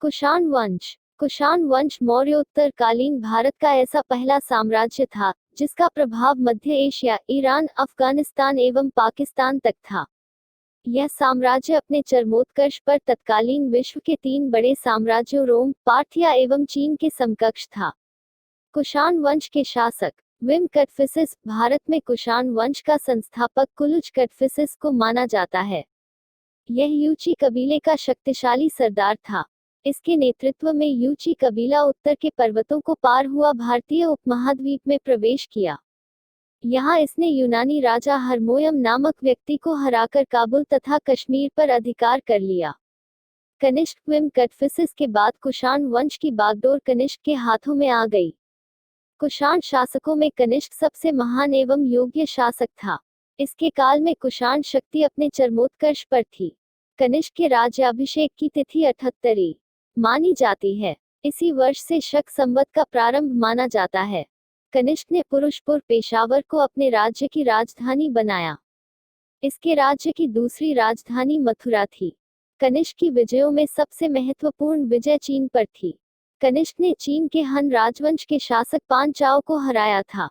कुषाण वंश। कुषाण वंश मौर्योत्तरकालीन भारत का ऐसा पहला साम्राज्य था जिसका प्रभाव मध्य एशिया, ईरान, अफगानिस्तान एवं पाकिस्तान तक था। यह साम्राज्य अपने चरमोत्कर्ष पर तत्कालीन विश्व के 3 बड़े साम्राज्यों रोम, पार्थिया एवं चीन के समकक्ष था। कुषाण वंश के शासक विम कदफिसिस। भारत में कुषाण वंश का संस्थापक कुलुज कदफिसिस को माना जाता है। यह यूची कबीले का शक्तिशाली सरदार था। इसके नेतृत्व में यूची कबीला उत्तर के पर्वतों को पार हुआ भारतीय उपमहाद्वीप में प्रवेश किया। यहाँ इसने यूनानी राजा हर्मोयम नामक व्यक्ति को हराकर काबुल तथा कश्मीर पर अधिकार कर लिया। कनिष्क विम कदफिसिस के बाद कुषाण वंश की बागडोर कनिष्क के हाथों में आ गई। कुषाण शासकों में कनिष्क सबसे महान एवं योग्य शासक था। इसके काल में कुषाण शक्ति अपने चरमोत्कर्ष पर थी। कनिष्क के राज्याभिषेक की तिथि 78वीं मानी जाती है। इसी वर्ष से शक संवत का प्रारंभ माना जाता है। कनिष्क ने पुरुषपुर पेशावर को अपने राज्य की राजधानी बनाया। इसके राज्य की दूसरी राजधानी मथुरा थी। कनिष्क की विजयों में सबसे महत्वपूर्ण विजय चीन पर थी। कनिष्क ने चीन के हन राजवंश के शासक पांचाओं को हराया था।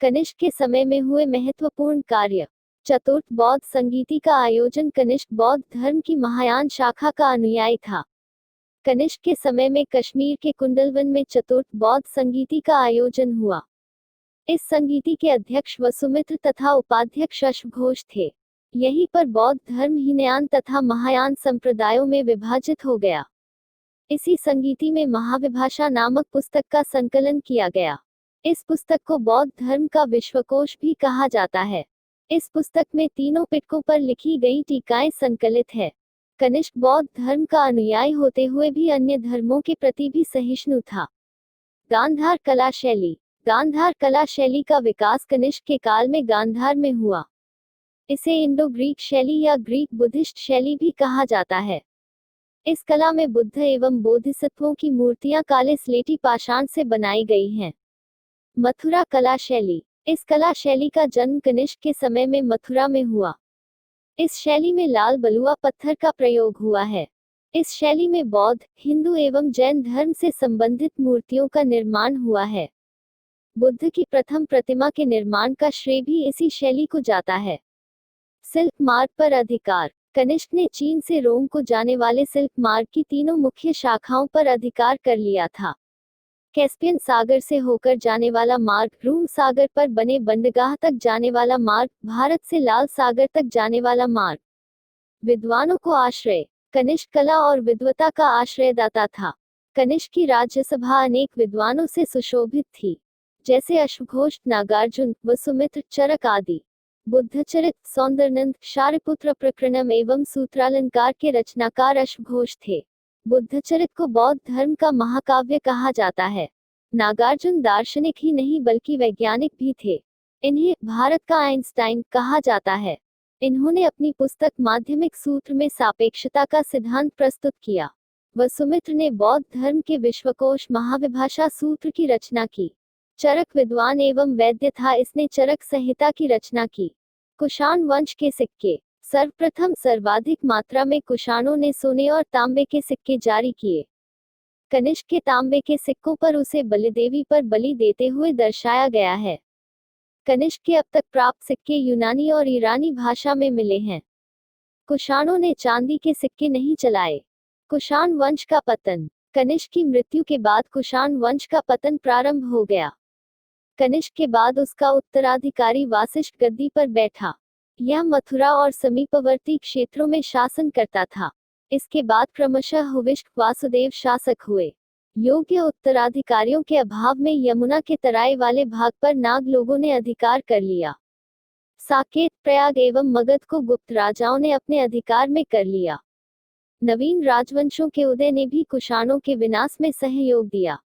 कनिष्क के समय में हुए महत्वपूर्ण कार्य। चतुर्थ बौद्ध संगीति का आयोजन। कनिष्क बौद्ध धर्म की महायान शाखा का अनुयायी था। कनिष्क के समय में कश्मीर के कुंडलवन में चतुर्थ बौद्ध संगीति का आयोजन हुआ। इस संगीति के अध्यक्ष वसुमित्र तथा उपाध्यक्ष अश्वघोष थे। यहीं पर बौद्ध धर्म हीनयान तथा महायान संप्रदायों में विभाजित हो गया। इसी संगीति में महाविभाषा नामक पुस्तक का संकलन किया गया। इस पुस्तक को बौद्ध धर्म का विश्वकोश भी कहा जाता है। इस पुस्तक में तीनों पिटकों पर लिखी गई टीकाएं संकलित है। कनिष्क बौद्ध धर्म का अनुयायी होते हुए भी अन्य धर्मों के प्रति भी सहिष्णु था। गांधार कला शैली। गांधार कला शैली का विकास कनिष्क के काल में गांधार में हुआ। इसे इंडो ग्रीक शैली या ग्रीक बुद्धिस्ट शैली भी कहा जाता है। इस कला में बुद्ध एवं बोधिसत्वों की मूर्तियां काले स्लेटी पाषाण से बनाई गई हैं। मथुरा कला शैली। इस कला शैली का जन्म कनिष्क के समय में मथुरा में हुआ। इस शैली में लाल बलुआ पत्थर का प्रयोग हुआ है। इस शैली में बौद्ध, हिंदू एवं जैन धर्म से संबंधित मूर्तियों का निर्माण हुआ है। बुद्ध की प्रथम प्रतिमा के निर्माण का श्रेय भी इसी शैली को जाता है। सिल्क मार्ग पर अधिकार। कनिष्क ने चीन से रोम को जाने वाले सिल्क मार्ग की तीनों मुख्य शाखाओं पर अधिकार कर लिया था। कैस्पियन सागर से होकर जाने वाला मार्ग, रूम सागर पर बने बंदरगाह तक जाने वाला मार्ग, भारत से लाल सागर तक जाने वाला मार्ग। विद्वानों को आश्रय। कनिष्क कला और विद्वता का आश्रयदाता था। कनिष्क की राज्यसभा अनेक विद्वानों से सुशोभित थी, जैसे अश्वघोष, नागार्जुन, वसुमित्र, चरक आदि। बुद्धचरित, सौंदरनंद, शारिपुत्र प्रकरणम एवं सूत्रालंकार के रचनाकार अश्वघोष थे। बुद्धचरित को बौद्ध धर्म का महाकाव्य कहा जाता है। नागार्जुन दार्शनिक ही नहीं बल्कि वैज्ञानिक भी थे। इन्हें भारत का आइंस्टाइन कहा जाता है। इन्होंने अपनी पुस्तक माध्यमिक सूत्र में सापेक्षता का सिद्धांत प्रस्तुत किया। वसुमित्र ने बौद्ध धर्म के विश्वकोश महाविभाषा सूत्र की रचना की। चरक विद्वान एवं वैद्य था। इसने चरक संहिता की रचना की। कुषाण वंश के सिक्के। सर्वप्रथम सर्वाधिक मात्रा में कुषाणों ने सोने और तांबे के सिक्के जारी किए। कनिष्क के तांबे के सिक्कों पर उसे बलिदेवी पर बलि देते हुए दर्शाया गया है। कनिष्क के अब तक प्राप्त सिक्के यूनानी और ईरानी भाषा में मिले हैं। कुषाणों ने चांदी के सिक्के नहीं चलाए। कुषाण वंश का पतन। कनिष्क की मृत्यु के बाद कुषाण वंश का पतन प्रारंभ हो गया। कनिष्क के बाद उसका उत्तराधिकारी वासिष्ठ गद्दी पर बैठा। यह मथुरा और समीपवर्ती क्षेत्रों में शासन करता था। इसके बाद क्रमशः हुविष्ठ, वासुदेव शासक हुए। योग्य उत्तराधिकारियों के अभाव में यमुना के तराई वाले भाग पर नाग लोगों ने अधिकार कर लिया। साकेत, प्रयाग एवं मगध को गुप्त राजाओं ने अपने अधिकार में कर लिया। नवीन राजवंशों के उदय ने भी कुषाणों के विनाश में सहयोग दिया।